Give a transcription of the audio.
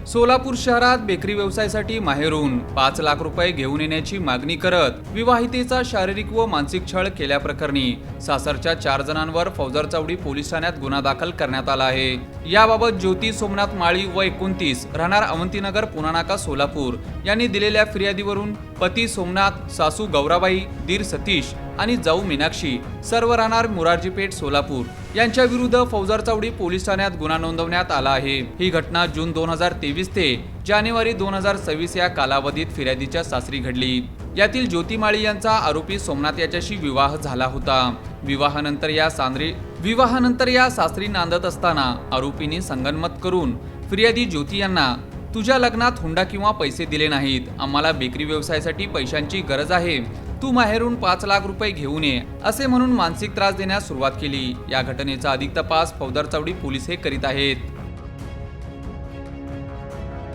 सोलापूर शहरात बेकरी व्यवसायासाठी माहेरून 5 लाख रुपये घेऊन येण्याची मागणी करत विवाहितेचा शारीरिक व मानसिक छळ केल्याप्रकरणी सासरच्या 4 जणांवर फौजदार चावडी पोलीस ठाण्यात गुन्हा दाखल करण्यात आला आहे। याबाबत ज्योती सोमनाथ माळी व 29 राहणार अवंतीनगर पुणानाका सोलापूर यांनी दिलेल्या फिर्यादीवरून पती सोमनाथ, सासू गौराबाई, दीर सतीश आणि जाऊ मीनाक्षी सर्व राहणार मुरारजीपेठ सोलापूर यांच्या विरुद्ध फौजदार चावडी पोलीस ठाण्यात गुन्हा नोंदवण्यात आला आहे। ही घटना जून 2023 ते जानेवारी 2026 या कालावधीत फिर्यादीच्या सासरी घडली। यातील ज्योती माळी यांचा आरोपी सोमनाथ याच्याशी विवाह झाला होता। विवाहानंतर या सासरी नांदत असताना आरोपींनी संगनमत करून फिर्यादी ज्योती यांना तुझ्या लग्नात हुंडा किंवा पैसे दिले नाहीत, आम्हाला बेकरी व्यवसायासाठी पैशांची गरज आहे, तू माहेरून 5 लाख रुपये घेऊन ये असे म्हणून मानसिक त्रास देण्यास सुरुवात केली। या घटनेचा अधिक तपास फौजदार चावडी पोलीस हे करीत आहेत।